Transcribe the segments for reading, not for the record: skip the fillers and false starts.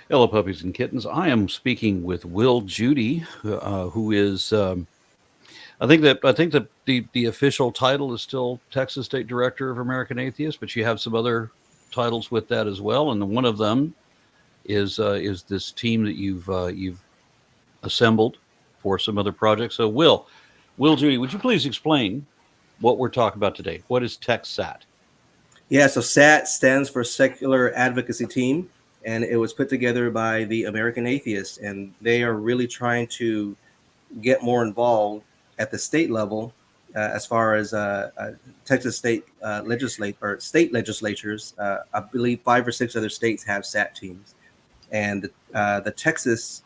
Hello, puppies and kittens. I am speaking with Wil Jeudy, who is. I think that the official title is still Texas State Director of American Atheists, but you have some other titles with that as well, and one of them is this team that you've assembled for some other projects. So, Wil Jeudy, would you please explain what we're talking about today? What is TechSat? Yeah, so SAT stands for Secular Advocacy Team, and it was put together by the American Atheists, and they are really trying to get more involved at the state level as far as Texas state state legislatures. I believe 5 or 6 other states have SAT teams, and the Texas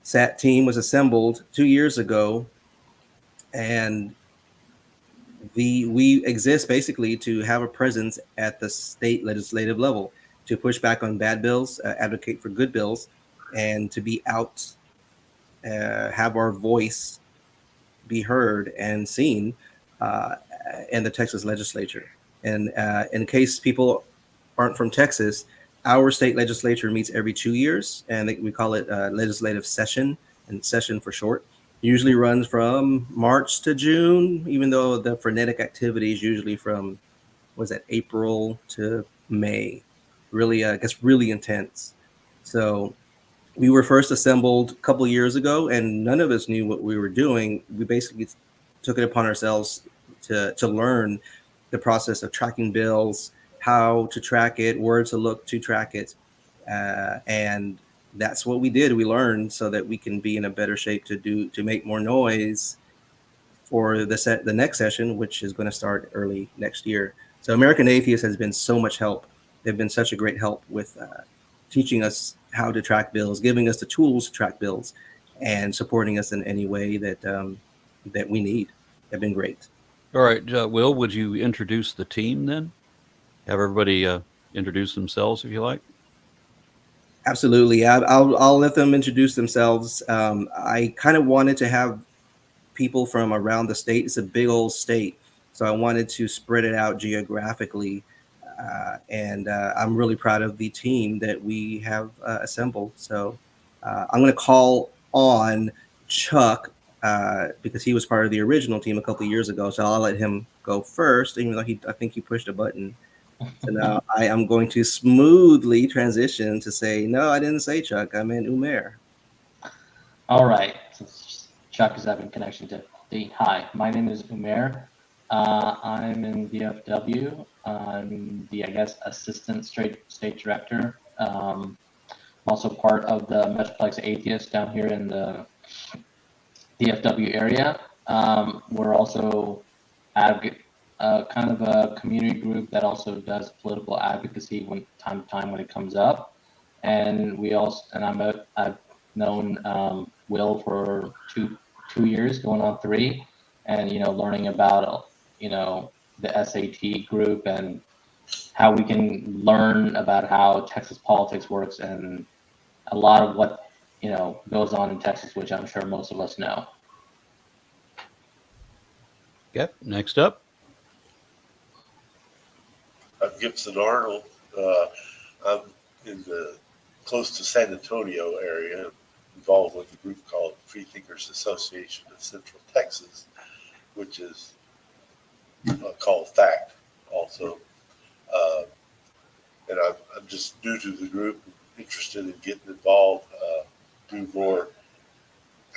SAT team was assembled 2 years ago, and we exist basically to have a presence at the state legislative level to push back on bad bills, advocate for good bills, and to be out, have our voice be heard and seen uh, in the Texas legislature. And in case people aren't from Texas, our state legislature meets every 2 years, and we call it legislative session, and session for short. Usually runs from March to June, even though the frenetic activity is usually from, was that, April to May. Really, gets really intense. So we were first assembled a couple of years ago, and none of us knew what we were doing. We basically took it upon ourselves to learn the process of tracking bills, how to track it, where to look to track it, and that's what we did. We learned so that we can be in a better shape to make more noise for the next session, which is going to start early next year. So American Atheist has been so much help. They've been such a great help with teaching us how to track bills, giving us the tools to track bills, and supporting us in any way that we need. They've been great. All right, Wil, would you introduce the team then? Have everybody introduce themselves if you like. Absolutely. I'll let them introduce themselves. I kind of wanted to have people from around the state. It's a big old state, so I wanted to spread it out geographically. And I'm really proud of the team that we have assembled. So I'm going to call on Chuck because he was part of the original team a couple of years ago. So I'll let him go first, even though I think he pushed a button. So now I am going to smoothly transition to say, no, I didn't say Chuck. I meant Umair. All right. Since Chuck is having connection difficulty. Hi, my name is Umair. I'm in DFW. I'm the, I guess, assistant state director. I'm also part of the Metroplex Atheists down here in the DFW area. We're also kind of a community group that also does political advocacy when time to time when it comes up. And I've known Wil for two years, going on 3, and learning about the SAT group and how we can learn about how Texas politics works and a lot of what goes on in Texas, which I'm sure most of us know. Yep. Next up. I'm Gipson Arnold. I'm in the close to San Antonio area, involved with a group called Freethinkers Association of Central Texas, which is called FACT also. And I'm just new to the group, interested in getting involved, do more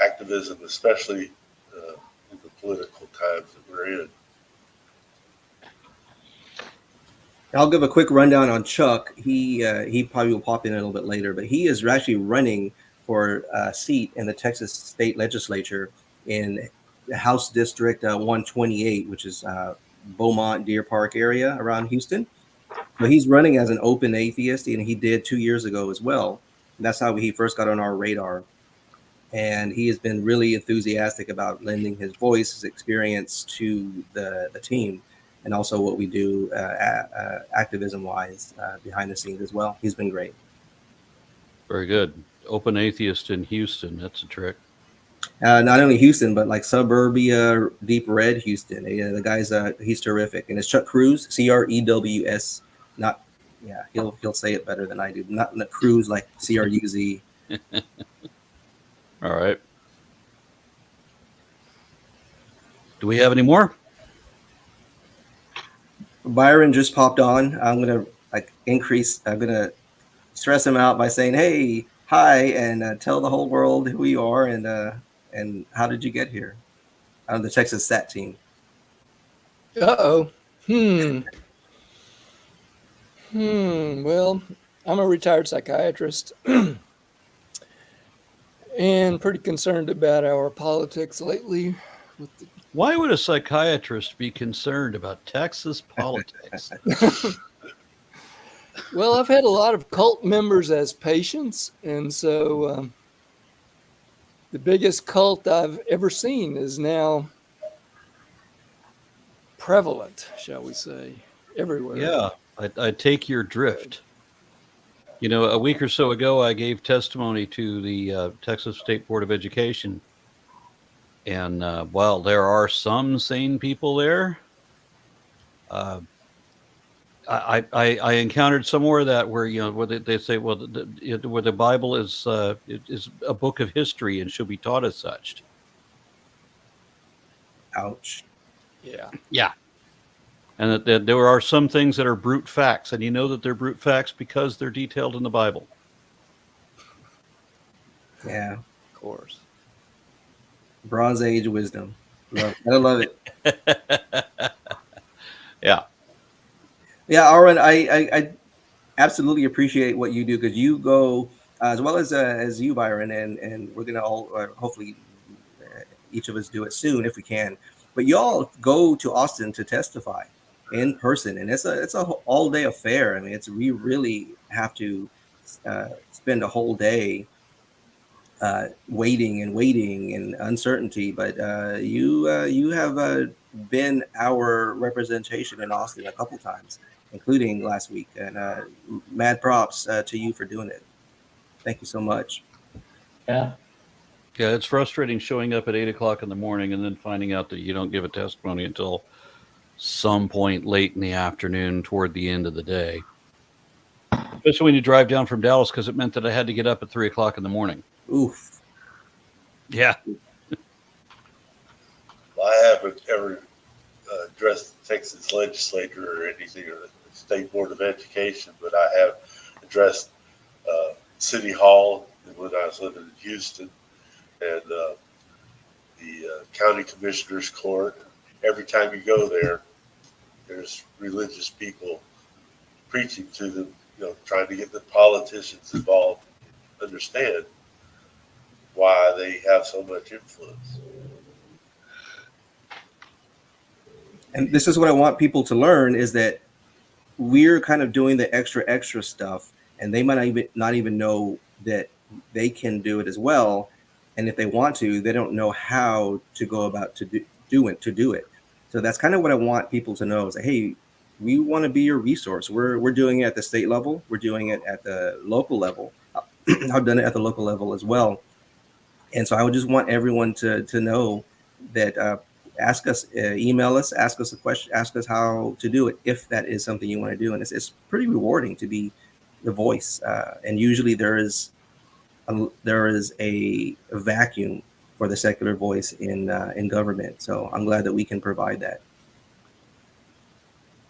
activism, especially in the political times that we're in. I'll give a quick rundown on Chuck. He probably will pop in a little bit later, but he is actually running for a seat in the Texas State Legislature in the House District 128, which is Beaumont, Deer Park area around Houston. But he's running as an open atheist, and he did 2 years ago as well. That's how he first got on our radar. And he has been really enthusiastic about lending his voice, his experience to the team, and also what we do activism-wise behind the scenes as well. He's been great. Very good. Open atheist in Houston. That's a trick. Not only Houston, but like suburbia, deep red Houston. The guy's he's terrific. And it's Chuck Crews, Crews, not Yeah, he'll say it better than I do. Not in the cruise like CRUZ. All right. Do we have any more? Byron just popped on. I'm gonna I'm gonna stress him out by saying, "Hey, hi," and tell the whole world who you are and how did you get here? On the Texas SAT team. Uh-oh. Well, I'm a retired psychiatrist and pretty concerned about our politics lately. Why would a psychiatrist be concerned about Texas politics? Well, I've had a lot of cult members as patients, and so the biggest cult I've ever seen is now prevalent, shall we say, everywhere. Yeah, I take your drift. You know, a week or so ago, I gave testimony to the Texas State Board of Education. And while there are some sane people there, I encountered somewhere that where, you know, where they say, well, where the Bible is a book of history and should be taught as such. Ouch. Yeah. Yeah. And that there are some things that are brute facts, and you know that they're brute facts because they're detailed in the Bible. Yeah. Of course. Bronze Age wisdom. I love it. Yeah. Yeah, Arwen, I absolutely appreciate what you do because you go as well as you, Byron, and we're gonna all hopefully each of us do it soon if we can. But y'all go to Austin to testify in person, and it's a all day affair. I mean, we really have to spend a whole day waiting and uncertainty. But you have been our representation in Austin a couple times, including last week, and mad props to you for doing it. Thank you so much. Yeah. Yeah, it's frustrating showing up at 8:00 in the morning and then finding out that you don't give a testimony until some point late in the afternoon toward the end of the day. Especially when you drive down from Dallas, because it meant that I had to get up at 3:00 in the morning. Oof. Yeah. I haven't ever addressed the Texas legislature or anything, or the State Board of Education, but I have addressed City Hall when I was living in Houston, and the County Commissioner's Court. Every time you go there, there's religious people preaching to them, you know, trying to get the politicians involved, understand why they have so much influence. And this is what I want people to learn is that we're kind of doing the extra stuff, and they might not even know that they can do it as well. And if they want to, they don't know how to go about to do it. So that's kind of what I want people to know is that, hey, we want to be your resource. We're doing it at the state level. We're doing it at the local level. I've done it at the local level as well. And so I would just want everyone to know that ask us, email us, ask us a question, ask us how to do it if that is something you want to do. And it's pretty rewarding to be the voice. And usually there is a vacuum for the secular voice in government. So I'm glad that we can provide that.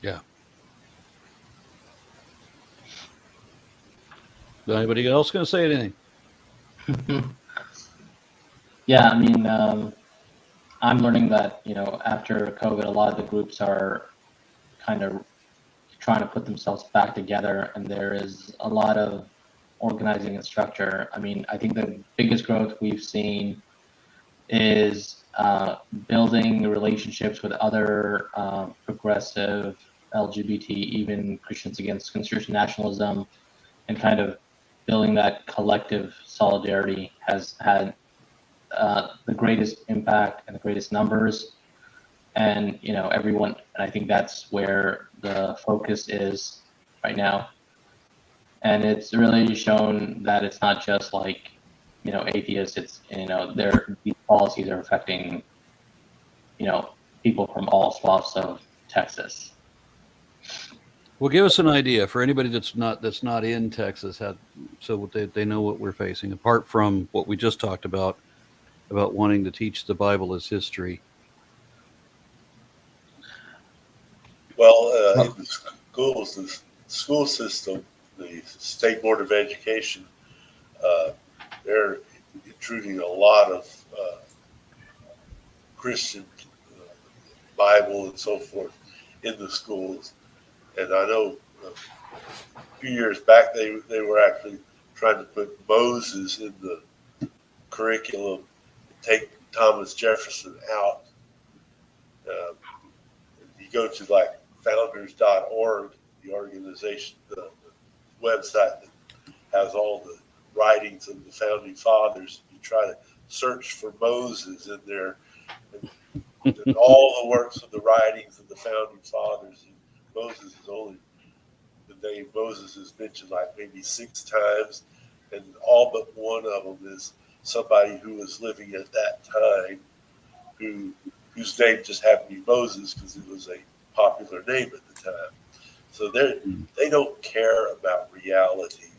Yeah. Is anybody else going to say anything? Yeah, I mean, I'm learning that, you know, after COVID, a lot of the groups are kind of trying to put themselves back together, and there is a lot of organizing and structure. I mean, I think the biggest growth we've seen is building relationships with other progressive LGBT, even Christians Against Conspiracy Nationalism, and kind of building that collective solidarity has had the greatest impact and the greatest numbers. And, you know, everyone, and I think that's where the focus is right now. And it's really shown that it's not just like, you know, atheists, it's, you know, these policies are affecting, you know, people from all swaths of Texas. Well, give us an idea for anybody that's not in Texas, so they know what we're facing. Apart from what we just talked about wanting to teach the Bible as history. Well, in the schools, the school system, the State Board of Education, they're intruding a lot of Christian Bible and so forth in the schools. And I know a few years back they were actually trying to put Moses in the curriculum, take Thomas Jefferson out. You go to like founders.org, the organization, the website that has all the writings of the founding fathers. You try to search for Moses in there, and all the works of the writings of the founding fathers. Moses is only, the name Moses is mentioned like maybe 6 times, and all but one of them is somebody who was living at that time, whose name just happened to be Moses because it was a popular name at the time. So they don't care about reality.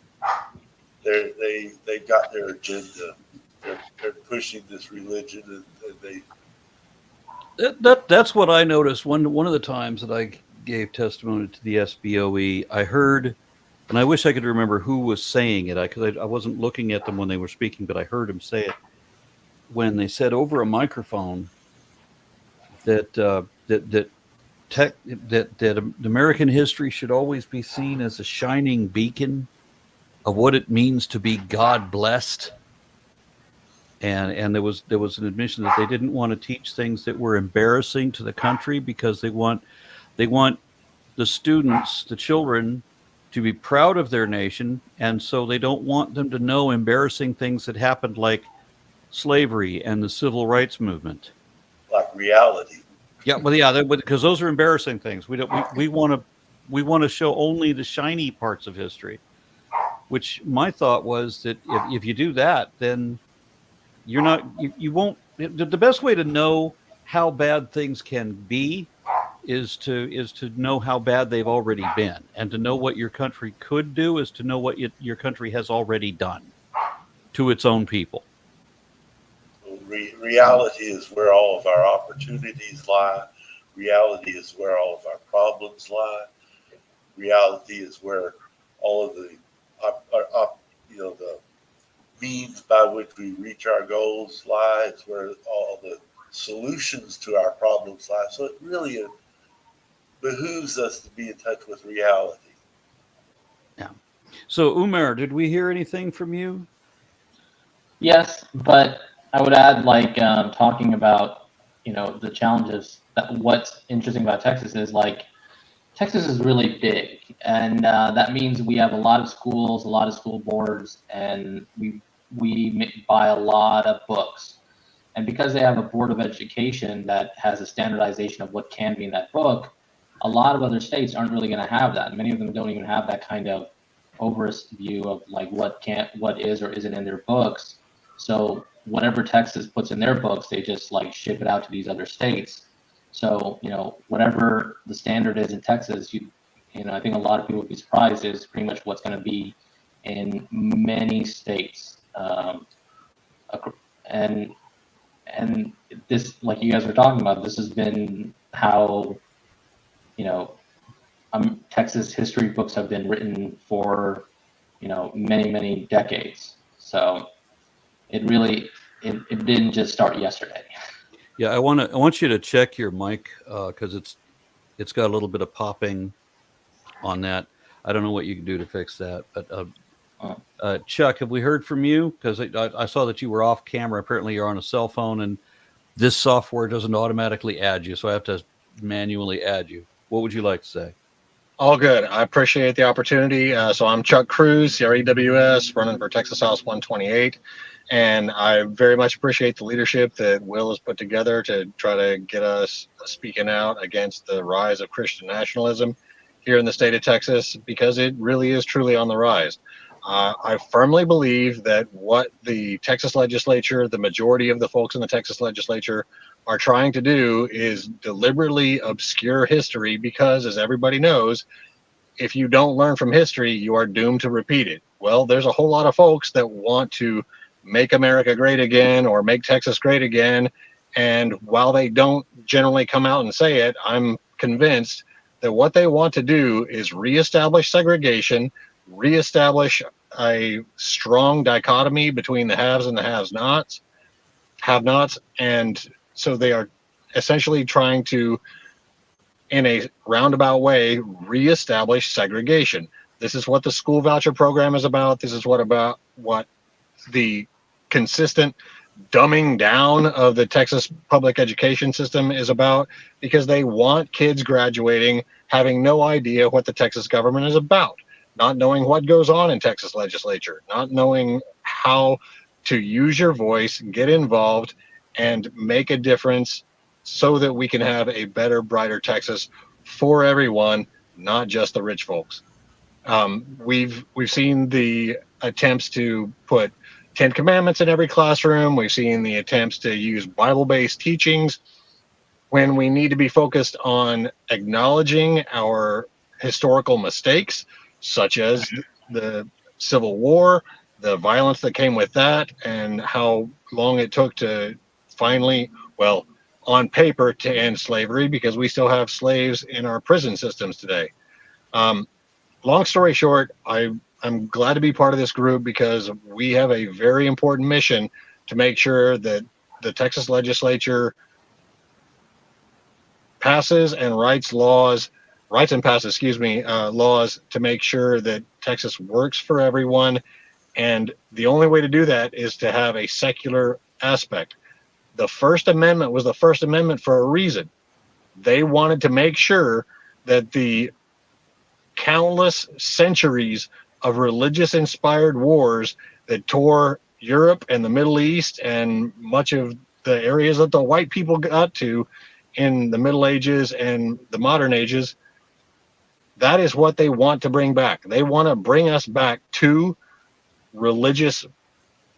They've got their agenda. They're pushing this religion, and That's what I noticed. One of the times that I gave testimony to the SBOE, I heard, and I wish I could remember who was saying it, because I wasn't looking at them when they were speaking, but I heard him say it when they said over a microphone that American history should always be seen as a shining beacon of what it means to be God blessed. And there was an admission that they didn't want to teach things that were embarrassing to the country, because they want the students, the children, to be proud of their nation, and so they don't want them to know embarrassing things that happened, like slavery and the civil rights movement. like reality. Yeah, well, yeah, because those are embarrassing things. We want to show only the shiny parts of history. Which my thought was that if you do that, then you won't. The best way to know how bad things can be is to know how bad they've already been, and to know what your country could do is to know what your country has already done to its own people. Reality is where all of our opportunities lie. Reality is where all of our problems lie. Reality is where all of the the means by which we reach our goals lie. It's where all the solutions to our problems lie. So it really behooves us to be in touch with reality. Yeah. So Umair, did we hear anything from you? Yes, but I would add, like, talking about, the challenges. What's interesting about Texas is, like, Texas is really big, and that means we have a lot of schools, a lot of school boards, and we buy a lot of books. And because they have a board of education that has a standardization of what can be in that book, a lot of other states aren't really going to have that. Many of them don't even have that kind of overview of like what is or isn't in their books. So whatever Texas puts in their books, they just like ship it out to these other states. So, whatever the standard is in Texas, I think a lot of people would be surprised is pretty much what's going to be in many states. And this, like you guys were talking about, this has been how, Texas history books have been written for, many, many decades. So it didn't just start yesterday. Yeah, I want you to check your mic because it's got a little bit of popping on that. I don't know what you can do to fix that, but Chuck, have we heard from you? Because I saw that you were off camera. Apparently, you're on a cell phone, and this software doesn't automatically add you, so I have to manually add you. What would you like to say? All good. I appreciate the opportunity. So I'm Chuck Cruz, CREWS, running for Texas House 128. And I very much appreciate the leadership that Wil has put together to try to get us speaking out against the rise of Christian nationalism here in the state of Texas, because it really is truly on the rise. I firmly believe that what the Texas legislature, the majority of the folks in the Texas legislature, are trying to do is deliberately obscure history, because, as everybody knows, if you don't learn from history, you are doomed to repeat it. Well, there's a whole lot of folks that want to make America great again or make Texas great again. And while they don't generally come out and say it, I'm convinced that what they want to do is reestablish segregation, reestablish a strong dichotomy between the haves and the have-nots. And so they are essentially trying to, in a roundabout way, reestablish segregation. This is what the school voucher program is about. This is what the consistent dumbing down of the Texas public education system is about, because they want kids graduating having no idea what the Texas government is about, not knowing what goes on in Texas legislature, not knowing how to use your voice, get involved, and make a difference so that we can have a better, brighter Texas for everyone, not just the rich folks. We've seen the attempts to put 10 Commandments in every classroom. We've seen the attempts to use Bible-based teachings when we need to be focused on acknowledging our historical mistakes, such as the Civil War, the violence that came with that, and how long it took to finally, well, on paper, to end slavery, because we still have slaves in our prison systems today. Long story short, I'm glad to be part of this group because we have a very important mission to make sure that the Texas legislature passes and writes laws to make sure that Texas works for everyone. And the only way to do that is to have a secular aspect. The First Amendment was the First Amendment for a reason. They wanted to make sure that the countless centuries of religious inspired wars that tore Europe and the Middle East and much of the areas that the white people got to in the Middle Ages and the modern ages, that is what they want to bring back. They want to bring us back to religious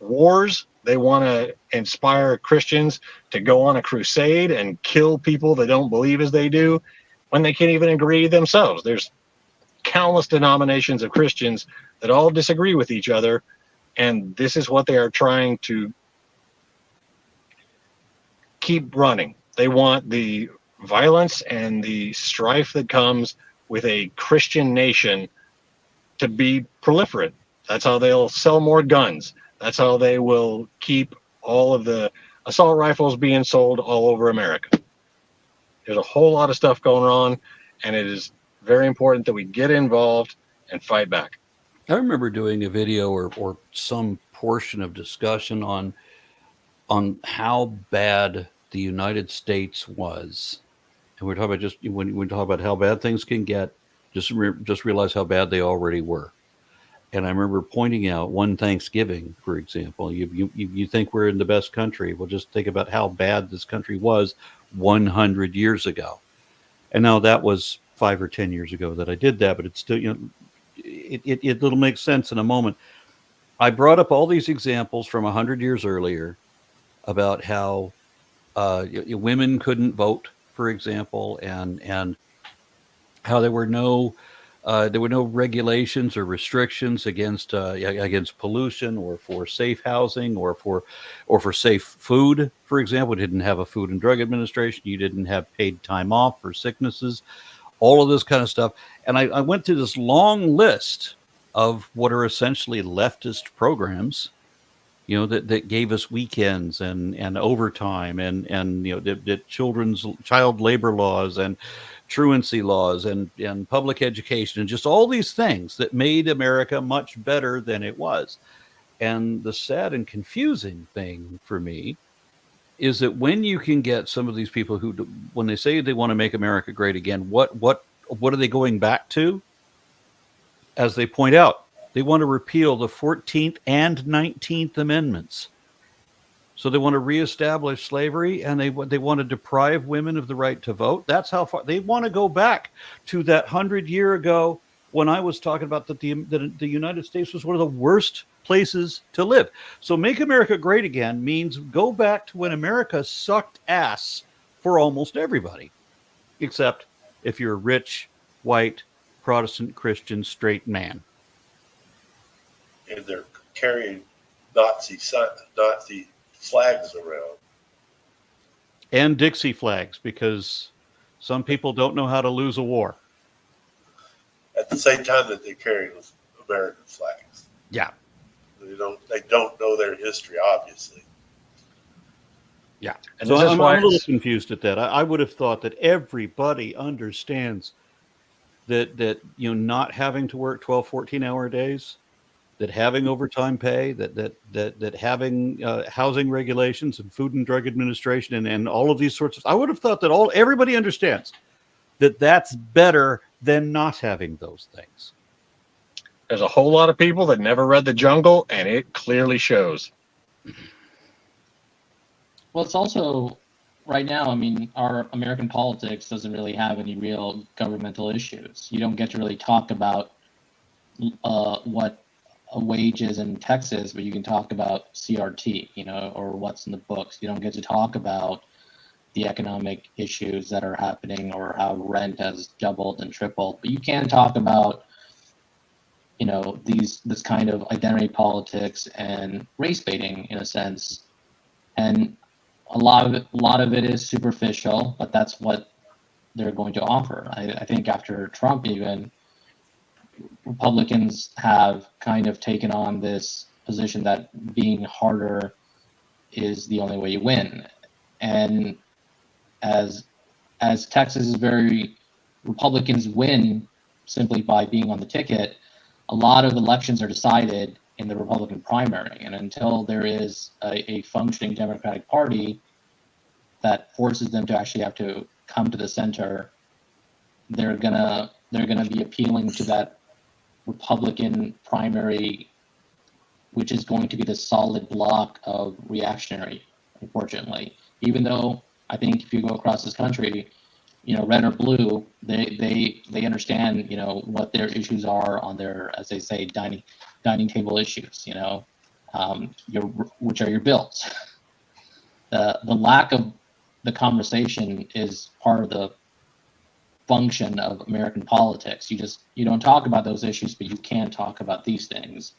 wars. They want to inspire Christians to go on a crusade and kill people that don't believe as they do when they can't even agree themselves. There's countless denominations of Christians that all disagree with each other, and this is what they are trying to keep running. They want the violence and the strife that comes with a Christian nation to be proliferate. That's how they'll sell more guns. That's how they will keep all of the assault rifles being sold all over America. There's a whole lot of stuff going on, and it is very important that we get involved and fight back. I remember doing a video or some portion of discussion on how bad the United States was, and we're talking about just when we talk about how bad things can get, just realize how bad they already were. And I remember pointing out one Thanksgiving, for example, you think we're in the best country. Well, just think about how bad this country was 100 years ago. And now that was 5 or 10 years ago that I did that, but it's still, it'll make sense in a moment. I brought up all these examples from 100 years earlier about how women couldn't vote, for example, and how there were no regulations or restrictions against pollution or for safe housing or for safe food. For example, we didn't have a Food and Drug Administration. You didn't have paid time off for sicknesses, all of this kind of stuff. And I went through this long list of what are essentially leftist programs, that gave us weekends and overtime and that child labor laws and truancy laws and public education and just all these things that made America much better than it was. And the sad and confusing thing for me is that when you can get some of these people who, when they say they want to make America great again, what are they going back to? As they point out, they want to repeal the 14th and 19th Amendments. So they want to reestablish slavery, and they want to deprive women of the right to vote. That's how far they want to go back to that 100 years ago when I was talking about that the United States was one of the worst places to live. So make America great again means go back to when America sucked ass for almost everybody, except if you're rich, white, Protestant Christian straight man. And they're carrying Nazi flags around. And Dixie flags, because some people don't know how to lose a war. At the same time that they're carrying American flags. Yeah. They don't know their history, obviously. Yeah. And So this is I'm why a little it's- confused at that. I would have thought that everybody understands that not having to work 12, 14-hour days, that having overtime pay, that having housing regulations and Food and Drug Administration and all of these sorts of, I would have thought that everybody understands that that's better than not having those things. There's a whole lot of people that never read The Jungle, and it clearly shows. Well, it's also right now, I mean, our American politics doesn't really have any real governmental issues. You don't get to really talk about what a wage is in Texas, but you can talk about CRT, or what's in the books. You don't get to talk about the economic issues that are happening or how rent has doubled and tripled. But you can talk about, this kind of identity politics and race baiting in a sense. And a lot of it is superficial, but that's what they're going to offer. I think after Trump, even Republicans have kind of taken on this position that being harder is the only way you win. And as Texas is very, Republicans win simply by being on the ticket, a lot of elections are decided in the Republican primary. And until there is a functioning Democratic Party that forces them to actually have to come to the center, they're gonna be appealing to that Republican primary, which is going to be the solid block of reactionary, unfortunately. Even though I think if you go across this country, red or blue, they understand, what their issues are on their, as they say, dining table issues, which are your bills. The lack of the conversation is part of the function of American politics. You don't talk about those issues, but you can talk about these things.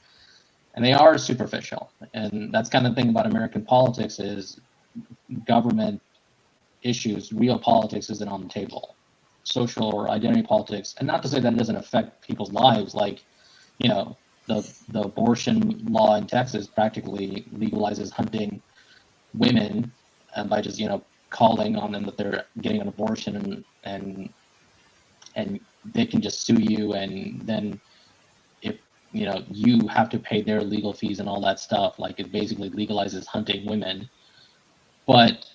And they are superficial. And that's kind of the thing about American politics is government issues, real politics isn't on the table. Social or identity politics, and not to say that it doesn't affect people's lives, like, the abortion law in Texas practically legalizes hunting women by just, calling on them that they're getting an abortion, and they can just sue you, and then if you have to pay their legal fees and all that stuff. Like, it basically legalizes hunting women. But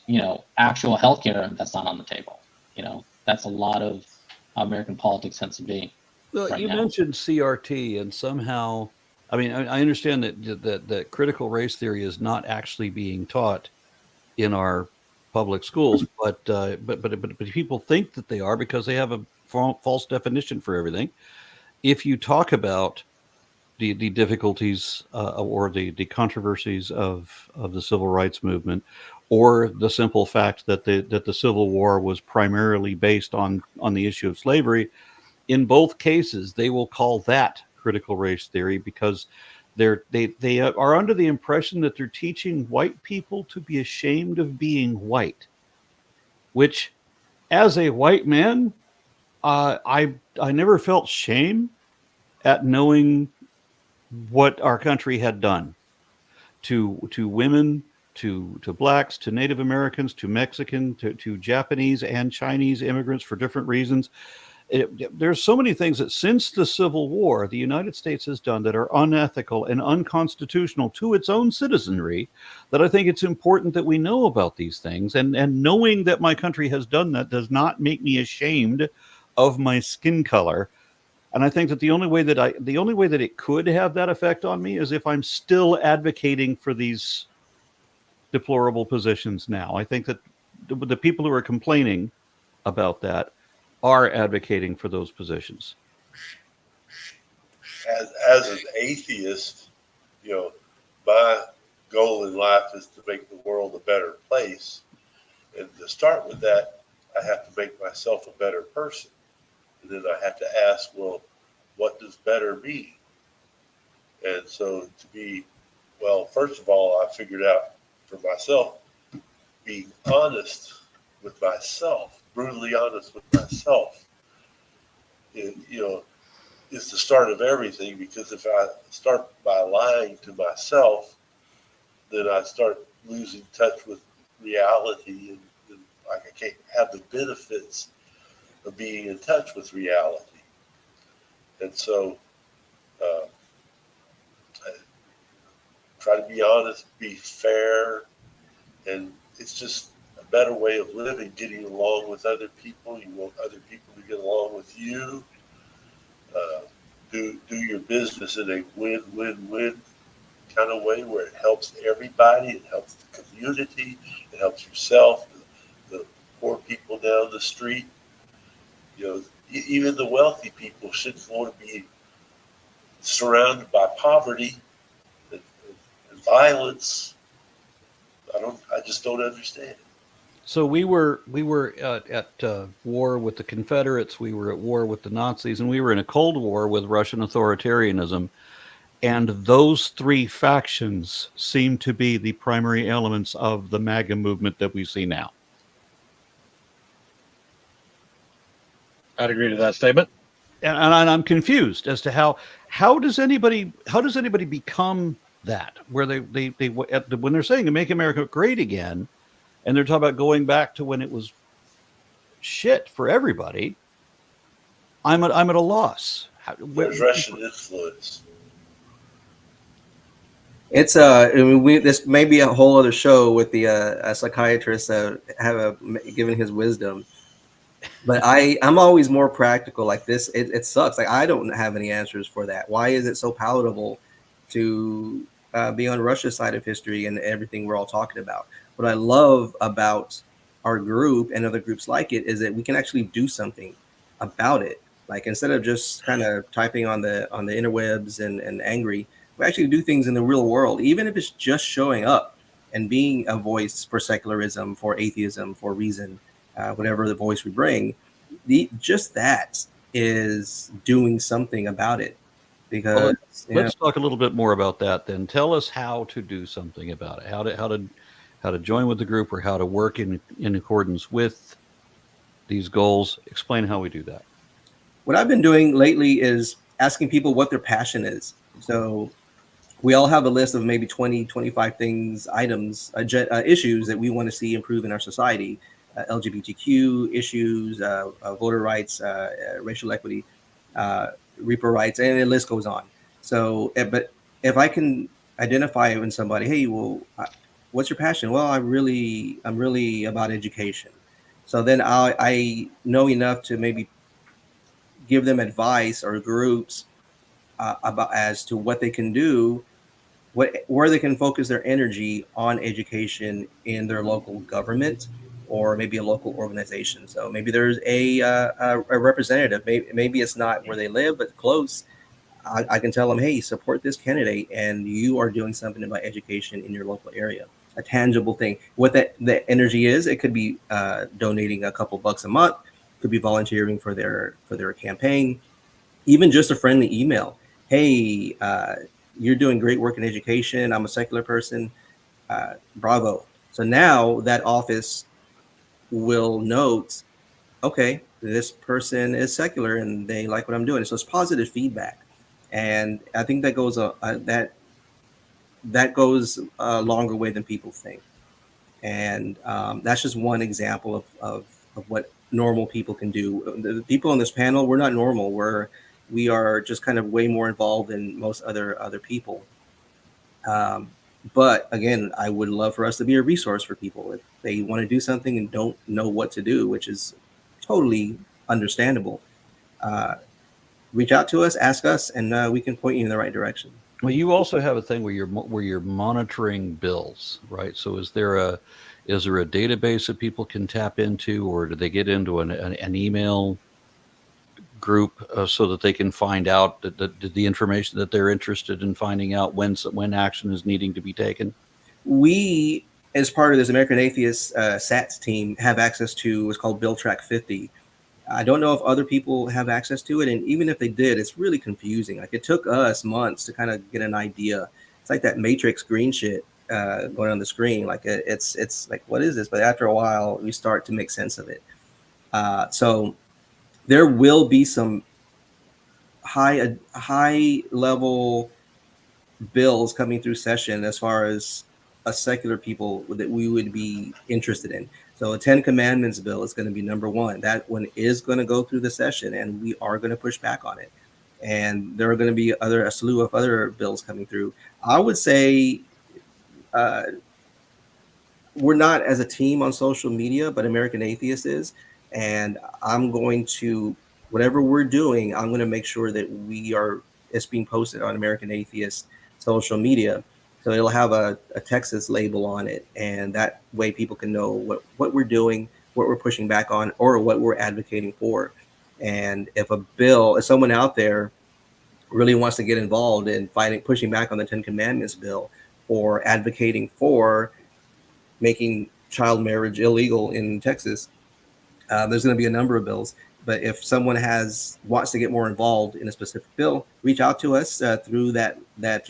actual healthcare, that's not on the table. That's a lot of how American politics tends to be. Well, right you now. mentioned CRT, and somehow, I mean, I understand that critical race theory is not actually being taught in our public schools, but people think that they are because they have a false definition for everything. If you talk about the difficulties or the controversies of the civil rights movement, or the simple fact that the Civil War was primarily based on the issue of slavery, in both cases they will call that critical race theory, because they are under the impression that they're teaching white people to be ashamed of being white, which, as a white man, I never felt shame at knowing what our country had done to women, to blacks, to Native Americans, to Mexican, to Japanese and Chinese immigrants for different reasons. There's so many things that since the Civil War, the United States has done that are unethical and unconstitutional to its own citizenry, that I think it's important that we know about these things. And knowing that my country has done that does not make me ashamed of my skin color. And I think that the only way that it could have that effect on me is if I'm still advocating for these deplorable positions now. I think that the people who are complaining about that are advocating for those positions. As an atheist, my goal in life is to make the world a better place. And to start with that, I have to make myself a better person. And then I have to ask, well, what does better mean? And so to be, well, first of all, I figured out for myself, being honest with myself, brutally honest with myself, is the start of everything. Because if I start by lying to myself, then I start losing touch with reality, and I can't have the benefits of being in touch with reality. And so I try to be honest, be fair, and it's just a better way of living, getting along with other people. You want other people to get along with you. Do your business in a win-win-win kind of way where it helps everybody, it helps the community, it helps yourself, the poor people down the street. Even the wealthy people shouldn't want to be surrounded by poverty and violence. I just don't understand. So we were at war with the Confederates, we were at war with the Nazis, and we were in a Cold War with Russian authoritarianism. And those three factions seem to be the primary elements of the MAGA movement that we see now. I'd agree to that statement. And I'm confused as to how does anybody become that, where they when they're saying to make America great again, and they're talking about going back to when it was shit for everybody. I'm at a loss. There's Russian influence. It's this may be a whole other show with the a psychiatrist given his wisdom, but I'm always more practical like this. It sucks. Like, I don't have any answers for that. Why is it so palatable to be on Russia's side of history and everything we're all talking about? What I love about our group and other groups like it is that we can actually do something about it. Like, instead of just kind of typing on the interwebs and angry, we actually do things in the real world, even if it's just showing up and being a voice for secularism, for atheism, for reason, whatever the voice we bring. Just that is doing something about it. Because let's talk a little bit more about that then. Tell us how to do something about it. How to join with the group, or how to work in accordance with these goals. Explain how we do that. What I've been doing lately is asking people what their passion is. So we all have a list of maybe 20, 25 things, items, issues that we want to see improve in our society. LGBTQ issues, voter rights, racial equity, reaper rights, and the list goes on. So, but if I can identify in somebody, hey, well, what's your passion? Well, I'm really about education. So then I know enough to maybe give them advice or groups about as to what they can do, where they can focus their energy on education in their local government or maybe a local organization. So maybe there's a representative. Maybe it's not where they live, but close. I can tell them, hey, support this candidate, and you are doing something about education in your local area. A tangible thing. What that energy is, it could be donating a couple bucks a month, could be volunteering for their campaign, even just a friendly email. Hey, you're doing great work in education. I'm a secular person. Bravo. So now that office will note, okay, this person is secular and they like what I'm doing. So it's positive feedback. And I think that goes that goes a longer way than people think. And that's just one example of what normal people can do. The people on this panel, we're not normal. We are just kind of way more involved than most other people. But again, I would love for us to be a resource for people if they want to do something and don't know what to do, which is totally understandable. Reach out to us, ask us, and we can point you in the right direction. Well, you also have a thing where you're monitoring bills, right? So is there a database that people can tap into, or do they get into an email group so that they can find out the information that they're interested in finding out when action is needing to be taken? We, as part of this American Atheist SATS team, have access to what's called Bill Track 50. I don't know if other people have access to it, and even if they did, it's really confusing. Like it took us months to kind of get an idea. It's like that Matrix green shit going on the screen. Like it's like, what is this? But after a while, we start to make sense of it. So there will be some high level bills coming through session as far as a secular people that we would be interested in. So a 10 Commandments bill is going to be number one. That one is going to go through the session, and we are going to push back on it. And there are going to be a slew of other bills coming through. I would say we're not as a team on social media, but American Atheist is. And I'm going to, whatever we're doing, I'm going to make sure that it's being posted on American Atheist social media. So it'll have a Texas label on it. And that way people can know what we're doing, what we're pushing back on, or what we're advocating for. And if someone out there really wants to get involved in pushing back on the 10 Commandments bill, or advocating for making child marriage illegal in Texas, there's going to be a number of bills. But if someone wants to get more involved in a specific bill, reach out to us through through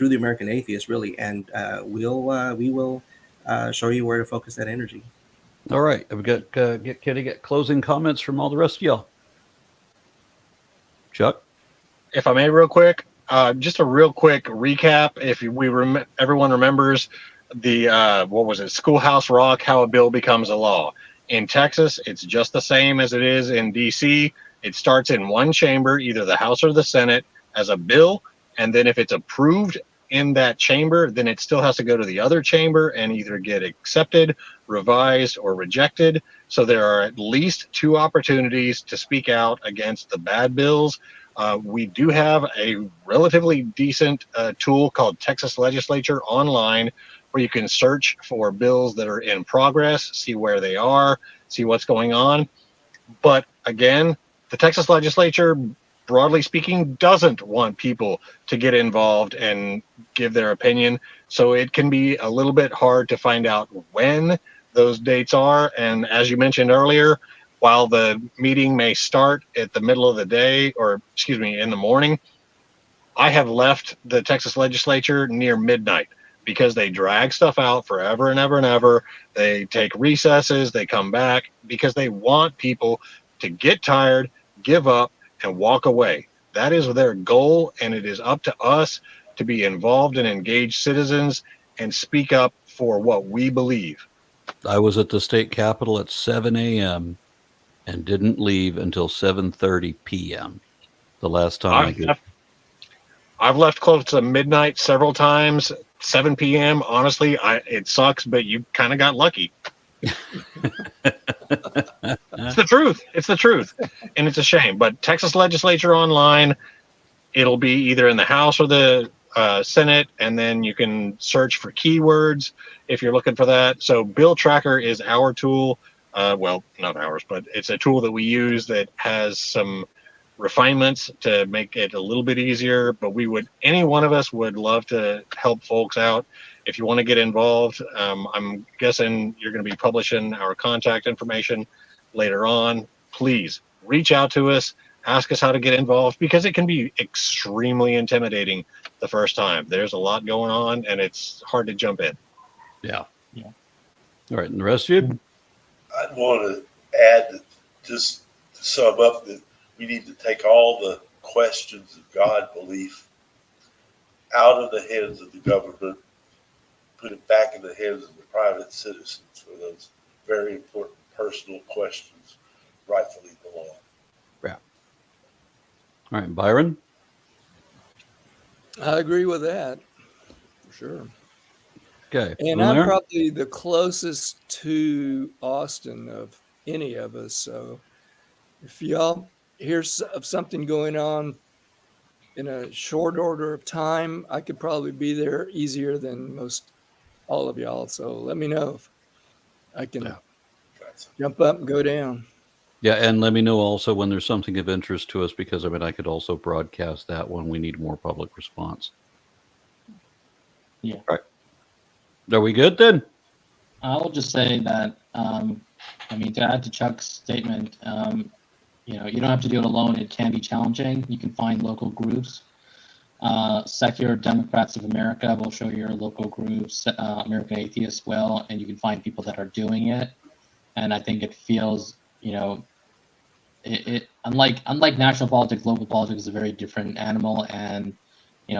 the American Atheist, really, and we will show you where to focus that energy. All right, we got get closing comments from all the rest of y'all. Chuck, If I may, real quick, just a real quick recap. If everyone remembers the what was it, Schoolhouse Rock, how a bill becomes a law. In Texas, it's just the same as it is in DC. It starts in one chamber, either the House or the Senate, as a bill, and then if it's approved in that chamber, then it still has to go to the other chamber and either get accepted, revised, or rejected. So there are at least 2 opportunities to speak out against the bad bills. We do have a relatively decent tool called Texas Legislature Online, where you can search for bills that are in progress, see where they are, see what's going on. But again, the Texas Legislature, broadly speaking, doesn't want people to get involved and give their opinion. So it can be a little bit hard to find out when those dates are. And as you mentioned earlier, while the meeting may start at the middle of the day, or excuse me, in the morning, I have left the Texas Legislature near midnight because they drag stuff out forever and ever and ever. They take recesses, they come back because they want people to get tired, give up, and walk away. That is their goal, and it is up to us to be involved and engaged citizens and speak up for what we believe. I was at the state capitol at 7 a.m. and didn't leave until 7:30 p.m. The last time I did. I've left close to midnight several times. 7 p.m. Honestly, it sucks, but you kind of got lucky. It's the truth. It's the truth, and it's a shame. But Texas Legislature Online, it'll be either in the House or the Senate, and then you can search for keywords if you're looking for that. So Bill Tracker is our tool. Well, not ours, but it's a tool that we use that has some refinements to make it a little bit easier. But any one of us would love to help folks out. If you want to get involved, I'm guessing you're going to be publishing our contact information later on. Please reach out to us, ask us how to get involved, because it can be extremely intimidating the first time. There's a lot going on, and it's hard to jump in. Yeah. All right, and the rest of you? I'd want to add that, just to sum up, that we need to take all the questions of God belief out of the hands of the government, put it back in the hands of the private citizens for those very important personal questions rightfully belong. Yeah. All right, Byron? I agree with that, for sure. Okay. And I'm probably the closest to Austin of any of us. So if y'all hear of something going on in a short order of time, I could probably be there easier than all of y'all. So let me know if I can jump up and go down. Yeah, and let me know also when there's something of interest to us, because I could also broadcast that when we need more public response. Yeah. All right. Are we good then? I'll just say that, to add to Chuck's statement, you don't have to do it alone. It can be challenging. You can find local groups. Secular Democrats of America will show your local groups. American Atheists will, and you can find people that are doing it. And I think it feels, it unlike national politics, local politics is a very different animal. And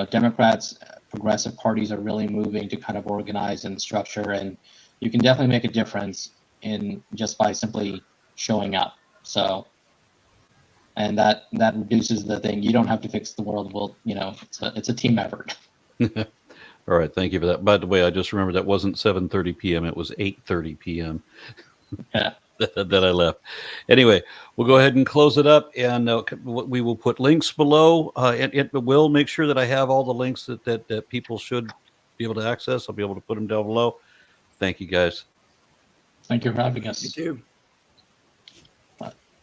Democrats, progressive parties are really moving to kind of organize and structure, and you can definitely make a difference in just by simply showing up. So, and that reduces the thing. You don't have to fix the world. Well, it's a team effort. All right, thank you for that. By the way, I just remembered that wasn't 7:30 p.m. It was 8:30 p.m. Yeah. that I left. Anyway, we'll go ahead and close it up, and we will put links below. It will make sure that I have all the links that people should be able to access. I'll be able to put them down below. Thank you, guys. Thank you for having us. You too.